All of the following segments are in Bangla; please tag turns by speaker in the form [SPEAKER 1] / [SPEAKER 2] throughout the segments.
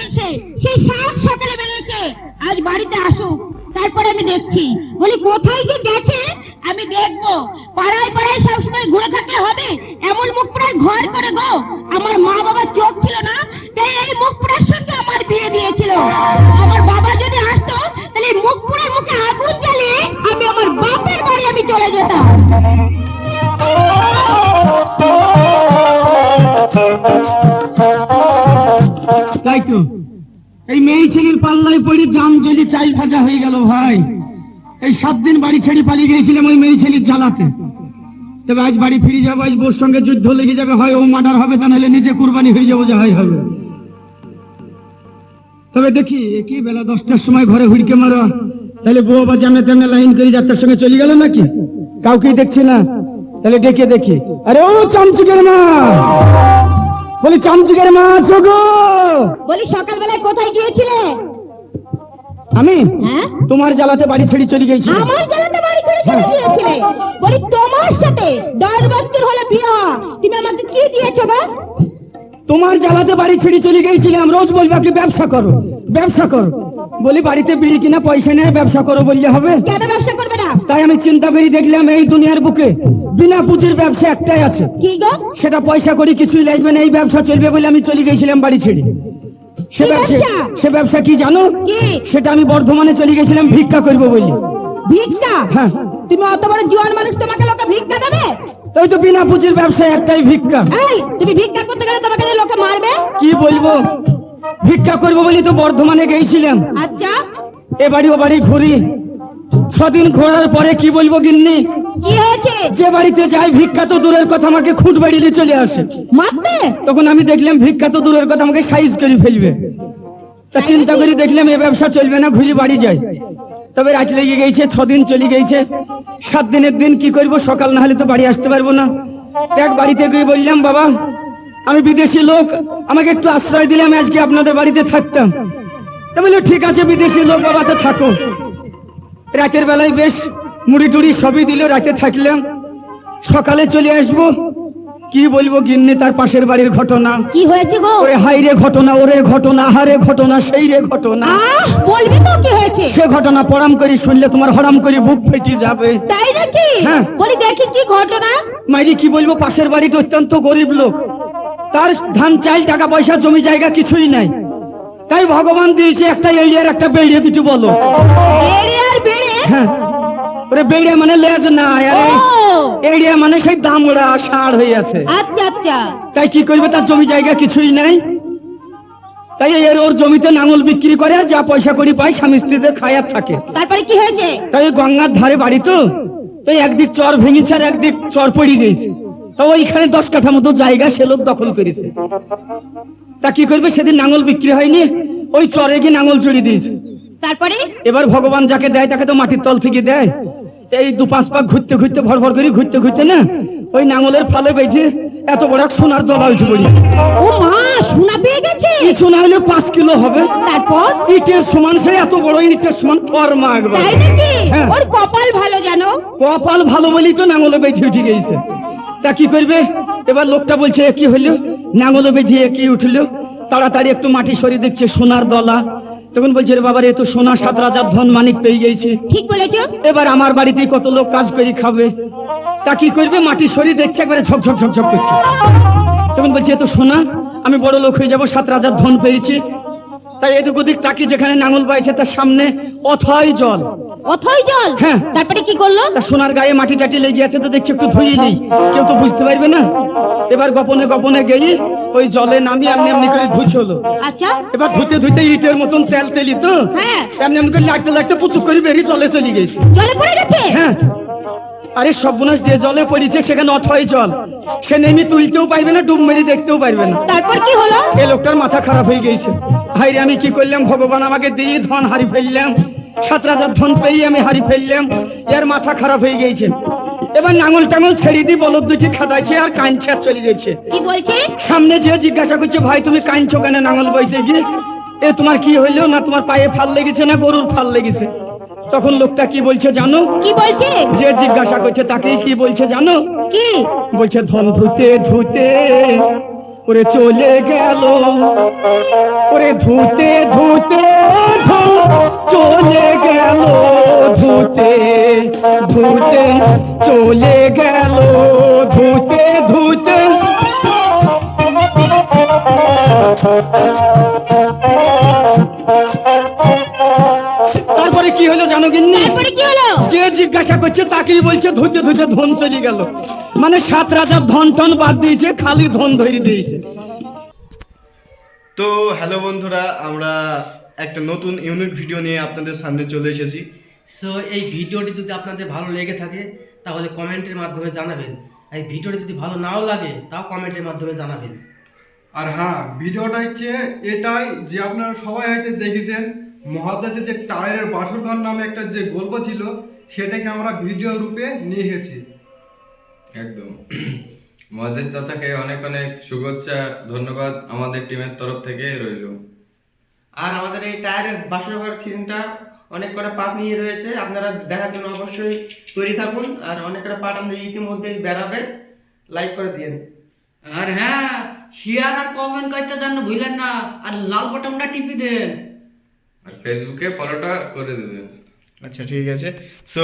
[SPEAKER 1] বেরিয়েছে, সেই সাত সকালে বেরিয়েছে, আজ বাড়িতে আসুক, তারপরে আমি দেখছি। বলি কোথায় যে গেছে আমি দেখবো। পাড়ায় পাড়ায় সবসময় ঘুরে থাকলে হবে? এমন মুখ পোড়ার ঘর করে গো, আমার মা বাবার চোখ ছিল না, তাই এই মুখ পোড়ার সঙ্গে আমার বিয়ে দিয়েছিল। আমার বাবা যদি আসতো তাহলে মুখ পোড়ার মুখে আগুন জ্বালিয়ে আমি আমার বাপের বাড়ি আমি চলে যেতাম।
[SPEAKER 2] তাই তো এই মেয়ে ছেলের পাল্লায় পড়ে জাম জলি চাই ভাজা হয়ে গেল ভাই। এই 7 দিন বাড়ি ছেড়ে পালিয়ে গিয়েছিলাম ওই মেয়ে ছেলের জ্বালাতে। তবে আজ বাড়ি ফিরে যাবো, আজ বোর সঙ্গে যুদ্ধ লেগে যাবে, হয় ও মার্ডার হবে, তা নাহলে নিজে কুরবানি হয়ে যাবো, যা হয় হবে। তবে দেখি কি বেলা 10টার সময় ঘরে হুড়কে মারা, তাহলে বউ বা জামে তেমনি লাইন করে 4টার সঙ্গে চলে গেল নাকি? কাউকেই দেখছি না, তাহলে ডেকে দেখি। আরে ও চামচিকের মা, বলি চামচিকের মা আছো গো?
[SPEAKER 1] বলি সকালবেলায় কোথায় গিয়েছিলে?
[SPEAKER 2] আমি
[SPEAKER 1] হ্যাঁ,
[SPEAKER 2] তোমার জ্বালাতে বাড়ি ছেড়ে চলে গেছি।
[SPEAKER 1] আমার জ্বালাতে বাড়ি করে চলে গিয়েছিলে? বলি তোমার সাথে 10 বছর হলো বিয়ে হওয়া, তুমি আমাকে কি দিয়েছো গো?
[SPEAKER 2] তোমার জ্বালাতে বাড়ি ছেড়ে চলে গিয়েছিলাম। রোজ বলবা কি ব্যবসা করো ব্যবসা করো, বলি বাড়িতে বিড়ি কিনা পয়সা নেই, ব্যবসা করো বললে হবে?
[SPEAKER 1] কেন ব্যবসা করবে না?
[SPEAKER 2] তাই আমি চিন্তা করে দেখলাম এই দুনিয়ার বুকে বিনা পুঁজির ব্যবসা একটাই আছে।
[SPEAKER 1] কি গো?
[SPEAKER 2] সেটা পয়সা করি কিছুই লাগবে না, এই ব্যবসা চলবে বলে আমি চলে গেছিলাম বাড়ি ছেড়ে। সে ব্যবসা কি জানো?
[SPEAKER 1] কি?
[SPEAKER 2] সেটা আমি বর্ধমানে চলে গেছিলাম ভিক্ষা করবো বলি।
[SPEAKER 1] ভিক্ষা?
[SPEAKER 2] হ্যাঁ।
[SPEAKER 1] তুমি অত বড় জোয়ান মানুষ, তোমাকে লোকে ভিক্ষা দেবে?
[SPEAKER 2] ওই তো বিনা পুঁজির ব্যবসা একটাই ভিক্ষা।
[SPEAKER 1] এই তুমি ভিক্ষা করতে গেলে তোমাকে লোকে মারবে।
[SPEAKER 2] কি বলবো, ভিক্ষা করবো বলি তো বর্ধমানে গেছিলাম।
[SPEAKER 1] আচ্ছা,
[SPEAKER 2] এ বাড়ি ও বাড়ি ঘুরি, 6 দিন ঘোরার পরে কি বলবো গিন্নি,
[SPEAKER 1] কি হয়েছে?
[SPEAKER 2] যে বাড়িতে যাই ভিক্ষা তো দূরের কথা আমাকে খুঁট বাড়িয়ে চলে আসে
[SPEAKER 1] মারতে?
[SPEAKER 2] তখন আমি দেখলাম ভিক্ষা তো দূরের কথা আমাকে সাইজ করে ফেলবে। তা চিন্তা করে দেখলাম এ ব্যবসা চলবে না, ঘুরে বাড়ি যাই। তবে রাত লেগে গেছে, 6 দিন চলে গেছে। 7 দিনের দিন কি করব, সকাল না হলে তো বাড়ি আসতে পারবো না। এক বাড়িতে গিয়ে বললাম বাবা আমি বিদেশি লোক, আমাকে একটু আশ্রয় দিলে আমি আজকে আপনাদের বাড়িতে থাকতাম। তা বললো ঠিক আছে বিদেশি লোক বাবা তো থাকো। রাতের বেলায় বেশ মুড়ি টুড়ি সবই দিল, রাতে থাকলাম। সকালে চলে আসবো, কি বলবো গিন্নি তার পাশের বাড়ির ঘটনা।
[SPEAKER 1] কি হয়েছে গো?
[SPEAKER 2] ওরে হাই রে ঘটনা, ওরে ঘটনা, হারে ঘটনা, সেই রে ঘটনা।
[SPEAKER 1] বলবি তো কি হয়েছে?
[SPEAKER 2] সে ঘটনা পড়াম করে শুনলে তোমার হরাম করে বুক ফেটে যাবে।
[SPEAKER 1] তাই নাকি?
[SPEAKER 2] হ্যাঁ।
[SPEAKER 1] বলি দেখি কি ঘটনা।
[SPEAKER 2] মাইরি কি বলবো, পাশের বাড়িতে অত্যন্ত গরিব লোক, তার ধান চাল টাকা পয়সা জমি জায়গা কিছুই নাই। তাই ভগবান দিয়েছে একটা এড়িয়ার একটা বেড়িয়ে, দুটো বলো।
[SPEAKER 1] বেড়ে আর বেড়ে?
[SPEAKER 2] হ্যাঁ, ওরে বেড়ে মানে লেজ না, আরে এড়িয়া মানে সেই দামড়া ষাঁড় হয়ে আছে।
[SPEAKER 1] আচ্ছা আচ্ছা।
[SPEAKER 2] তাই কি করবে, তার জমি জায়গা কিছুই নাই। তাই এর ওর জমিতে নাঙল বিক্রি করে আর যা পয়সা করি পায় স্বামী স্ত্রীদের খায় আর থাকে।
[SPEAKER 1] তারপরে কি হয়েছে?
[SPEAKER 2] তাই গঙ্গার ধারে বাড়ি তো, তাই একদিক চর ভেঙেছে আর একদিক চর পড়ে গেছে। তো ওইখানে 10 কাঠা মতো জায়গা সে লোক দখল করেছে। তা কি করবে, সেদিন নাঙল বিক্রি হয়নি, ওই চরে গিয়ে নাঙল চড়িয়ে দিয়েছে।
[SPEAKER 1] তারপরে?
[SPEAKER 2] এবার ভগবান যাকে দেয় তাকে তো মাটির তল থেকে দেয়। এই 2-5 পাক ঘুরতে ঘুরতে ভর ভর করে ঘুরতে ঘুরতে না ওই নাঙলের ফালে বেঁধে এত বড় এক সোনার দলা হয়েছে বলি।
[SPEAKER 1] ও মা, সোনা পেয়ে গেছে?
[SPEAKER 2] কিছু না হলে 5 কিলো হবে।
[SPEAKER 1] তারপর?
[SPEAKER 2] ইটের সমান, সে এত বড় ইটের সমান ফর্মা একবার।
[SPEAKER 1] তাই নাকি?
[SPEAKER 2] হ্যাঁ।
[SPEAKER 1] ওর কপাল ভালো জানো।
[SPEAKER 2] কপাল ভালো বলি তো নাঙলে বেঁধে উঠে গেছে। তা কি করবে, এবার লোকটা বলছে কি হইলো, নাঙলে বেঁধে কি উঠলো, তাড়াতাড়ি একটু মাটি সরিয়ে দেখছে সোনার দলা। তখন বলছে রে বাবা, এ তো সোনা 7 রাজার ধন মানিক পেয়ে গেছে।
[SPEAKER 1] ঠিক বলেছো।
[SPEAKER 2] এবার আমার বাড়িতে কত লোক কাজ করে খাবে। তা কি করবে, মাটি সরিয়ে দেখছে একবারে ঝকঝক ঝকঝক করছে। তখন বলছে এ তো সোনা, আমি বড় লোক হয়ে যাবো, 7 রাজার ধন পেয়েছি। তাই এদিক ওদিক টাকি যেখানে নাঙল বাইছে তার সামনে অথই জল।
[SPEAKER 1] অথই জল?
[SPEAKER 2] হ্যাঁ।
[SPEAKER 1] তারপরে কি করলো?
[SPEAKER 2] তা সোনার গায়ে মাটি টাটি লেগে আছে, তো দেখছি একটু ধুয়ে নেই, কেউ তো বুঝতে পারবে না। এবার গোপনে গোপনে গিয়ে ওই জলে নামিয়ে এমনি এমনি করে ধুইছিল।
[SPEAKER 1] আচ্ছা।
[SPEAKER 2] এবার ধুতে ধুতে ইটের মতন তেল তেলি তো,
[SPEAKER 1] হ্যাঁ।
[SPEAKER 2] এমনি এমনি করে লাগতে লাগতে পুচুক করে বেরিয়ে জলে চলে গেছে।
[SPEAKER 1] জলে পড়ে গেছে?
[SPEAKER 2] হ্যাঁ। আরে সর্বনাশ, যে জলে পড়েছে সেখানে অথই জল, সে নেমে তুলতেও পারবে না, ডুব মেরে দেখতেও পারবে না।
[SPEAKER 1] তারপর কি হলো?
[SPEAKER 2] এই লোকটার মাথা খারাপ হয়ে গেছে। হাইরে আমি কি করলাম, ভগবান আমাকে দিয়ে ধন হারি ফেললাম, 7 রাজার ধন পেয়ে আমি হারি ফেললাম। এর মাথা খারাপ হয়ে গেছে। এবার নাঙল টাঙল ছেড়ে দিয়ে বলদ দুটি খাটাইছে আর কাঁদছে আর চলে যাচ্ছে।
[SPEAKER 1] কি বলছে?
[SPEAKER 2] সামনে যে জিজ্ঞাসা করছে ভাই তুমি কাঁদছো কেন নাঙল বইছে গিয়ে, এ তোমার কি হইলো, না তোমার পায়ে ফাল লেগেছে না গরুর ফাল লেগেছে। তখন লোকটা কি বলছে জানো?
[SPEAKER 1] কি বলছে?
[SPEAKER 2] যে জিজ্ঞাসা করছে তাকে কি বলছে জানো?
[SPEAKER 1] কি
[SPEAKER 2] বলছে ধন ধুতে ধুতে ওরে চলে গেল, ওরে ধুতে ধুতে চলে গেল, ধুতে ধুতে চলে গেল, ধুতে ধুতে। তারপরে কি হলো জানো গিন্নি?
[SPEAKER 1] তারপরে কি হলো?
[SPEAKER 2] যে জিজ্ঞাসা করছে তাকেই বলছে ধুতে ধুতে ধন চলে গেল, মানে 7 রাজার ধন টন বাদ দিয়েছে, খালি ধন ধরে দিয়েছে।
[SPEAKER 3] তো হ্যালো বন্ধুরা, আমরা একটা নতুন ইউনিক ভিডিও নিয়ে আপনাদের সামনে চলে এসেছি।
[SPEAKER 4] সো এই ভিডিওটি যদি আপনাদের ভালো লেগে থাকে তাহলে কমেন্টের মাধ্যমে জানাবেন, এই ভিডিওটি যদি ভালো নাও লাগে তাও কমেন্টের মাধ্যমে জানাবেন।
[SPEAKER 5] আর হ্যাঁ, ভিডিওটা হচ্ছে এটাই যে আপনারা সবাই হয়তো দেখেছেন, মহাদেশের যে টায়ারের বাসরঘর নামে একটা যে গল্প ছিল, সেটাকে আমরা ভিডিও রূপে নিয়ে এসেছি।
[SPEAKER 6] একদম। মহাদেশ চাচাকে অনেক অনেক শুভেচ্ছা, ধন্যবাদ আমাদের টিমের তরফ থেকে রইল।
[SPEAKER 4] আর আমাদের এই টায়ারের বাসরঘর থিমটা অনেক কটা পার্ট নিয়ে রয়েছে, আপনারা দেখার জন্য অবশ্যই তৈরি থাকুন। আর অনেক কটা পার্ট আমাদের ইতিমধ্যেই বেরাবে, লাইক করে দিন।
[SPEAKER 7] আর হ্যাঁ, শেয়ার আর কমেন্ট করতে জানো ভুলেন না, আর লাল বাটনটা টিপে দেন।
[SPEAKER 6] আর ফেসবুকে ফলোটা করে দেবেন।
[SPEAKER 3] আচ্ছা ঠিক আছে। সো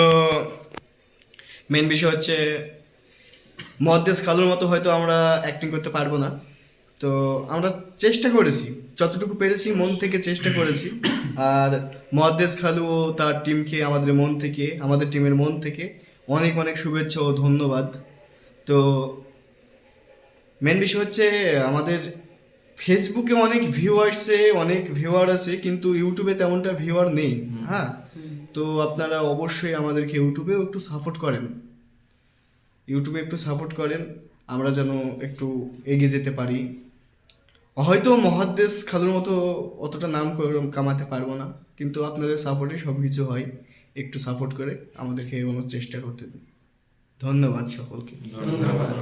[SPEAKER 3] মেন বিষয় হচ্ছে মহাদেশ খালুর মতো হয়তো আমরা অ্যাক্টিং করতে পারবো না, তো আমরা চেষ্টা করেছি, যতটুকু পেরেছি মন থেকে চেষ্টা করেছি। আর মহাদেশ খালু ও তার টিমকে আমাদের মন থেকে, আমাদের টিমের মন থেকে অনেক অনেক শুভেচ্ছা ও ধন্যবাদ। তো মেন বিষয় হচ্ছে আমাদের ফেসবুকে অনেক ভিউয়ার আছে, কিন্তু ইউটিউবে তেমনটা ভিউয়ার নেই। হ্যাঁ, তো আপনারা অবশ্যই আমাদেরকে ইউটিউবেও একটু সাপোর্ট করেন, আমরা যেন একটু এগিয়ে যেতে পারি। হয়তো মহাদেশ খালুর মতো অতটা নাম কামাতে পারবো না, কিন্তু আপনাদের সাপোর্টে সব কিছু হয়। একটু সাপোর্ট করে আমাদেরকে এগোনোর চেষ্টা করতে দিন। ধন্যবাদ সকলকে।
[SPEAKER 6] ধন্যবাদ।